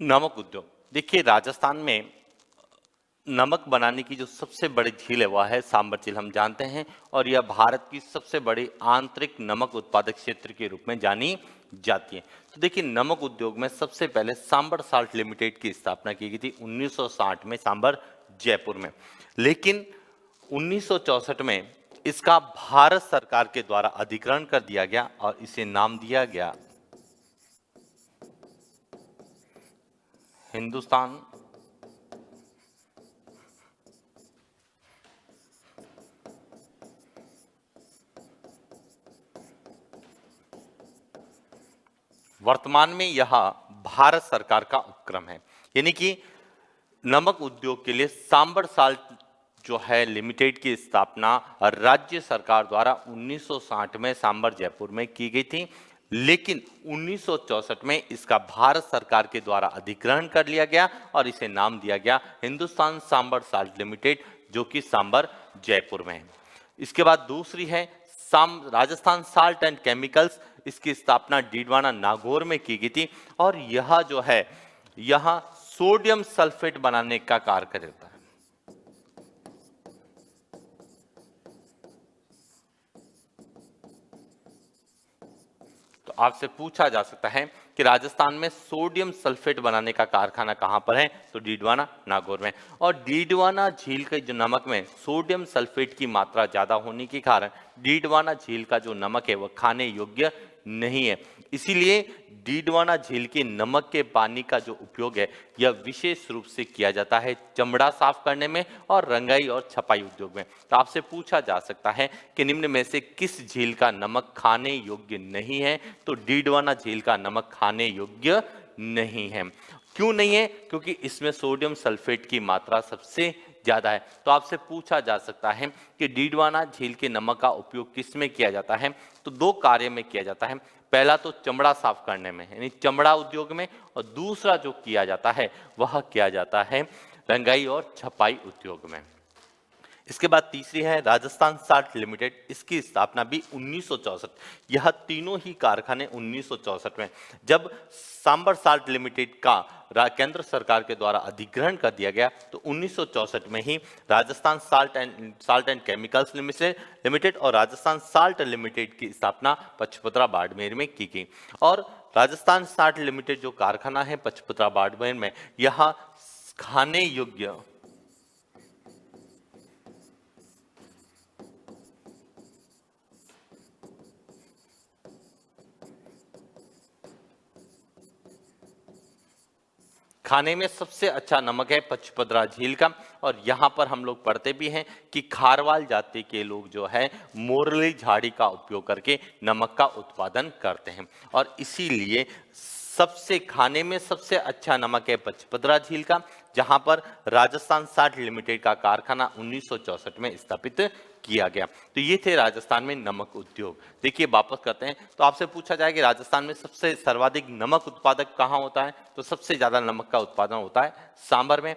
नमक उद्योग, देखिए राजस्थान में नमक बनाने की जो सबसे बड़ी झील है वह है सांबर झील, हम जानते हैं, और यह भारत की सबसे बड़ी आंतरिक नमक उत्पादक क्षेत्र के रूप में जानी जाती है। तो देखिए, नमक उद्योग में सबसे पहले सांबर साल्ट लिमिटेड की स्थापना की गई थी 1960 में, सांबर जयपुर में। लेकिन 1964 में इसका भारत सरकार के द्वारा अधिग्रहण कर दिया गया और इसे नाम दिया गया हिंदुस्तान वर्तमान में यह भारत सरकार का उपक्रम है। यानी कि नमक उद्योग के लिए सांबर साल्ट जो है लिमिटेड की स्थापना राज्य सरकार द्वारा 1960 में सांबर जयपुर में की गई थी, लेकिन 1964 में इसका भारत सरकार के द्वारा अधिग्रहण कर लिया गया और इसे नाम दिया गया हिंदुस्तान सांबर साल्ट लिमिटेड, जो कि सांबर जयपुर में है। इसके बाद दूसरी है राजस्थान साल्ट एंड केमिकल्स, इसकी स्थापना डीडवाना नागौर में की गई थी, और यह जो है यहां सोडियम सल्फेट बनाने का कार्य करता है। तो आपसे पूछा जा सकता है कि राजस्थान में सोडियम सल्फेट बनाने का कारखाना कहाँ पर है, तो डीडवाना नागौर में। और डीडवाना झील के जो नमक में सोडियम सल्फेट की मात्रा ज्यादा होने के कारण डीडवाना झील का जो नमक है वह खाने योग्य नहीं है। इसीलिए डीडवाना झील के नमक के पानी का जो उपयोग है यह विशेष रूप से किया जाता है चमड़ा साफ करने में और रंगाई और छपाई उद्योग में। तो आपसे पूछा जा सकता है कि निम्न में से किस झील का नमक खाने योग्य नहीं है, तो डीडवाना झील का नमक खाने योग्य नहीं है। क्यों नहीं है? क्योंकि इसमें सोडियम सल्फेट की मात्रा सबसे ज्यादा है। तो आपसे पूछा जा सकता है कि डीडवाना झील के नमक का उपयोग किस में किया जाता है, तो दो कार्य में किया जाता है। पहला तो चमड़ा साफ करने में यानी चमड़ा उद्योग में, और दूसरा जो किया जाता है वह किया जाता है रंगाई और छपाई उद्योग में। इसके बाद तीसरी है राजस्थान साल्ट लिमिटेड। इसकी स्थापना भी 1964, यह तीनों ही कारखाने 1964 में, जब सांबर साल्ट लिमिटेड का केंद्र सरकार के द्वारा अधिग्रहण कर दिया गया, तो 1964 में ही Rajasthan salt and chemicals limited और राजस्थान साल्ट लिमिटेड की स्थापना पचपदरा बाड़मेर में की गई। और राजस्थान साल्ट लिमिटेड जो कारखाना है पचपदरा बाड़मेर में, यह खाने योग्य खाने में सबसे अच्छा नमक है पचपदरा झील का। और यहाँ पर हम लोग पढ़ते भी हैं कि खारवाल जाति के लोग जो है मोरली झाड़ी का उपयोग करके नमक का उत्पादन करते हैं, और इसीलिए सबसे खाने में सबसे अच्छा नमक है पचपदरा झील का, जहां पर राजस्थान साल्ट लिमिटेड का कारखाना 1964 में स्थापित किया गया। तो ये थे राजस्थान में नमक उद्योग। देखिए वापस करते हैं, तो आपसे पूछा जाए कि राजस्थान में सबसे सर्वाधिक नमक उत्पादक कहाँ होता है, तो सबसे ज्यादा नमक का उत्पादन होता है सांबर में।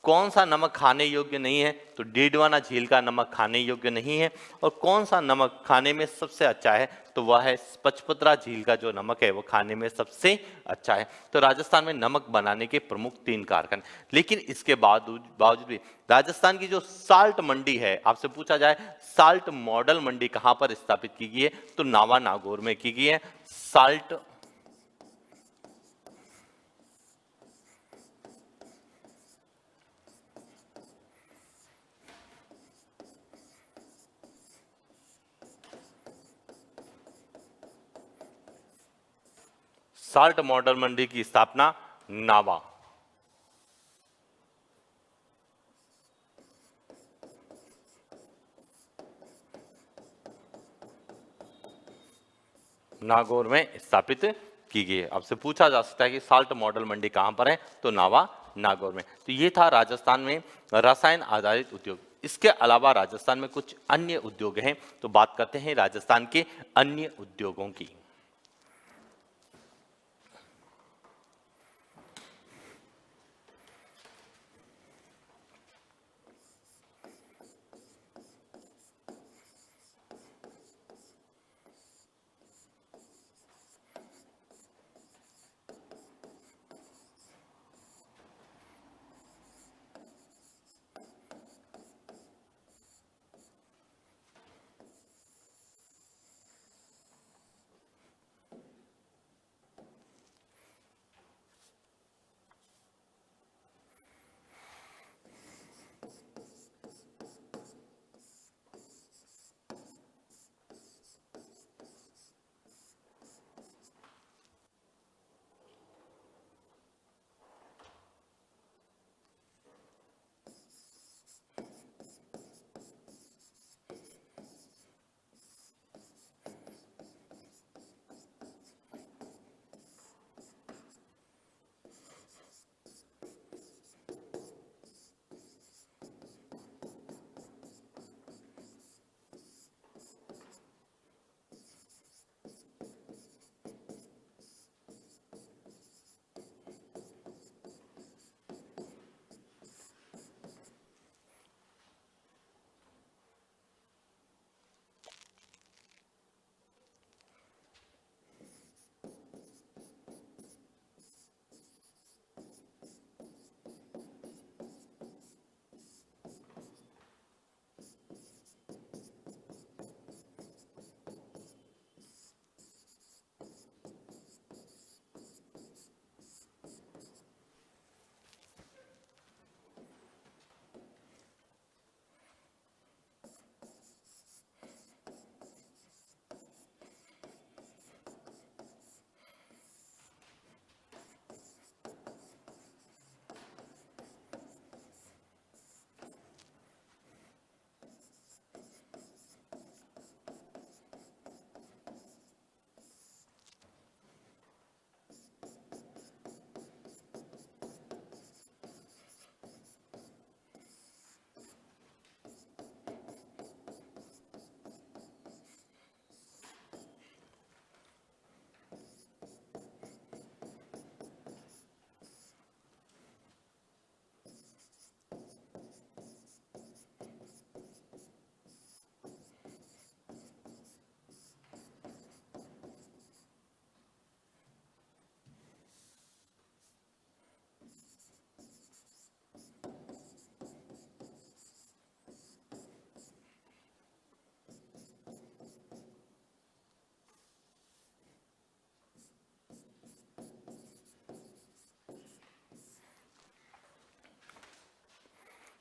कौन सा नमक खाने योग्य नहीं है, तो डीडवाना झील का नमक खाने योग्य नहीं है। और कौन सा नमक खाने में सबसे अच्छा है, तो वह है पचपदरा झील का जो नमक है वो खाने में सबसे अच्छा है। तो राजस्थान में नमक बनाने के प्रमुख 3 कारखाने। लेकिन इसके बावजूद भी राजस्थान की जो साल्ट मंडी है, आपसे पूछा जाए साल्ट मॉडल मंडी कहां पर स्थापित की गई है, तो नावा नागौर में की गई है। साल्ट मॉडल मंडी की स्थापना नावा नागौर में स्थापित की गई है। आपसे पूछा जा सकता है कि साल्ट मॉडल मंडी कहां पर है, तो नावा नागौर में। तो ये था राजस्थान में रसायन आधारित उद्योग। इसके अलावा राजस्थान में कुछ अन्य उद्योग हैं, तो बात करते हैं राजस्थान के अन्य उद्योगों की।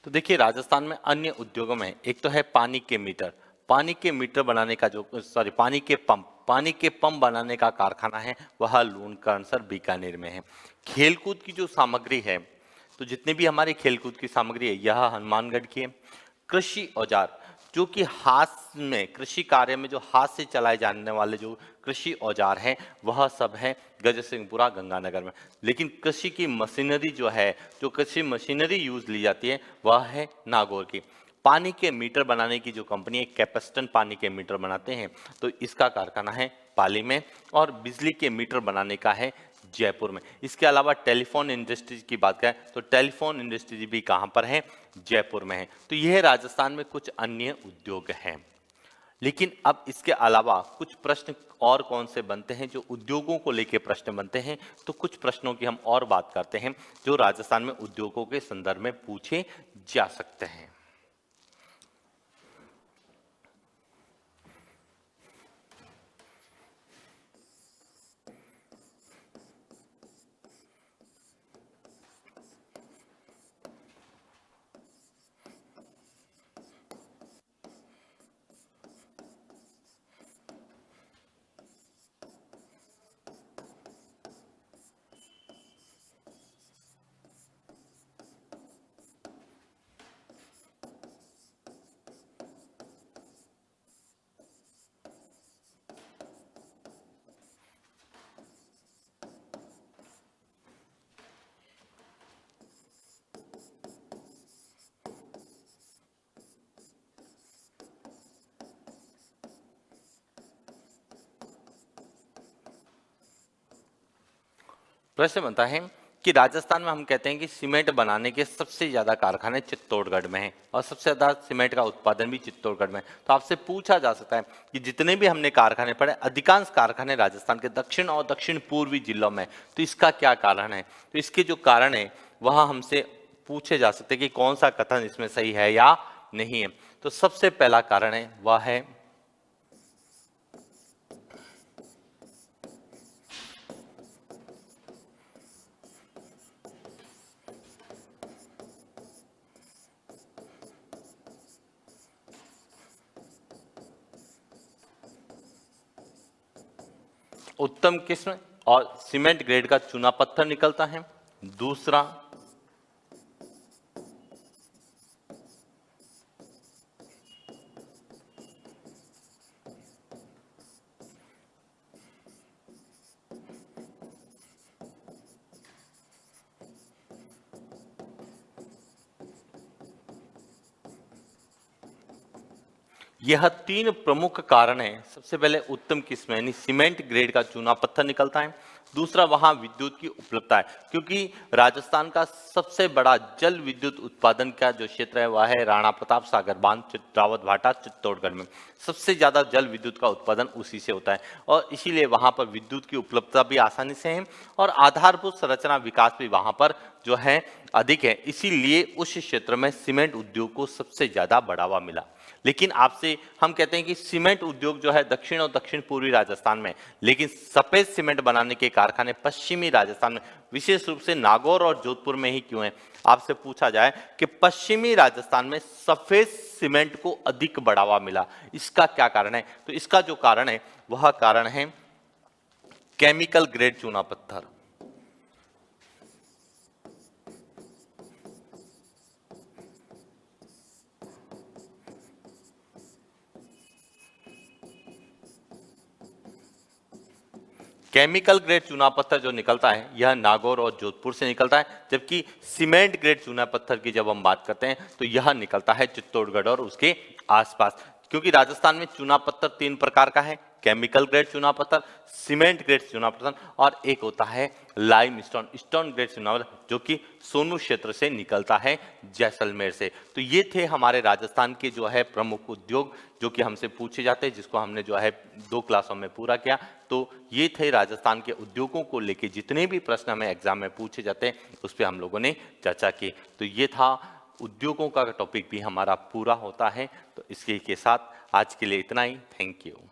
तो देखिए राजस्थान में अन्य उद्योगों में एक तो है पानी के मीटर, पानी के मीटर बनाने का जो पानी के पंप बनाने का कारखाना है वह लूणकरणसर बीकानेर में है। खेलकूद की जो सामग्री है, तो जितने भी हमारी खेलकूद की सामग्री है यह हनुमानगढ़ की है। कृषि औजार जो कि हाथ में कृषि कार्य में जो हाथ से चलाए जाने वाले जो कृषि औजार हैं वह सब है गजसिंहपुरा गंगानगर में। लेकिन कृषि की मशीनरी जो है, जो कृषि मशीनरी यूज ली जाती है वह है नागौर की। पानी के मीटर बनाने की जो कंपनी है कैपेस्टन पानी के मीटर बनाते हैं, तो इसका कारखाना है पाली में। और बिजली के मीटर बनाने का है जयपुर में। इसके अलावा टेलीफोन इंडस्ट्रीज की बात करें तो टेलीफोन इंडस्ट्रीज भी कहां पर है, जयपुर में है। तो यह राजस्थान में कुछ अन्य उद्योग हैं। लेकिन अब इसके अलावा कुछ प्रश्न और कौन से बनते हैं जो उद्योगों को लेकर प्रश्न बनते हैं, तो कुछ प्रश्नों की हम और बात करते हैं जो राजस्थान में उद्योगों के संदर्भ में पूछे जा सकते हैं। प्रश्न बनता है कि राजस्थान में हम कहते हैं कि सीमेंट बनाने के सबसे ज्यादा कारखाने चित्तौड़गढ़ में हैं और सबसे ज्यादा सीमेंट का उत्पादन भी चित्तौड़गढ़ में। तो आपसे पूछा जा सकता है कि जितने भी हमने कारखाने पढ़े अधिकांश कारखाने राजस्थान के दक्षिण और दक्षिण पूर्वी जिलों में, तो इसका क्या कारण है। तो इसके जो कारण है वह हमसे पूछे जा सकते हैं कि कौन सा कथन इसमें सही है या नहीं है। तो सबसे पहला कारण है वह है उत्तम किस्म और सीमेंट ग्रेड का चूना पत्थर निकलता है। दूसरा यह तीन प्रमुख कारण हैं। सबसे पहले उत्तम किस्म यानी सीमेंट ग्रेड का चूना पत्थर निकलता है। दूसरा वहां विद्युत की उपलब्धता है, क्योंकि राजस्थान का सबसे बड़ा जल विद्युत उत्पादन का जो क्षेत्र है वह है राणा प्रताप सागर बांध चित्रावत भाटा चित्तौड़गढ़ में। सबसे ज्यादा जल विद्युत का उत्पादन उसी से होता है और इसीलिए वहां पर विद्युत की उपलब्धता भी आसानी से है और आधारभूत संरचना विकास भी वहां पर जो है अधिक है। इसीलिए उस क्षेत्र में सीमेंट उद्योग को सबसे ज्यादा बढ़ावा मिला। लेकिन आपसे हम कहते हैं कि सीमेंट उद्योग जो है दक्षिण और दक्षिण पूर्वी राजस्थान में, लेकिन सफेद सीमेंट बनाने के कारखाने पश्चिमी राजस्थान में, विशेष रूप से नागौर और जोधपुर में ही क्यों है। आपसे पूछा जाए कि पश्चिमी राजस्थान में सफेद सीमेंट को अधिक बढ़ावा मिला, इसका क्या कारण है। तो इसका जो कारण है वह कारण है केमिकल ग्रेड चूना पत्थर। केमिकल ग्रेड चूना पत्थर जो निकलता है यह नागौर और जोधपुर से निकलता है, जबकि सीमेंट ग्रेड चूना पत्थर की जब हम बात करते हैं तो यह निकलता है चित्तौड़गढ़ और उसके आसपास। क्योंकि राजस्थान में चूना पत्थर तीन प्रकार का है, केमिकल ग्रेड चूना पत्थर, सीमेंट ग्रेड चूना पत्थर और एक होता है लाइम स्टोन ग्रेड चूना पत्थर, जो कि सोनू क्षेत्र से निकलता है जैसलमेर से। तो ये थे हमारे राजस्थान के जो है प्रमुख उद्योग जो कि हमसे पूछे जाते हैं, जिसको हमने जो है 2 क्लासों में पूरा किया। तो ये थे राजस्थान के उद्योगों को लेके जितने भी प्रश्न हमें एग्जाम में पूछे जाते हैं उस पर हम लोगों ने चर्चा की। तो ये था उद्योगों का टॉपिक भी हमारा पूरा होता है। तो इसके साथ आज के लिए इतना ही। Thank you.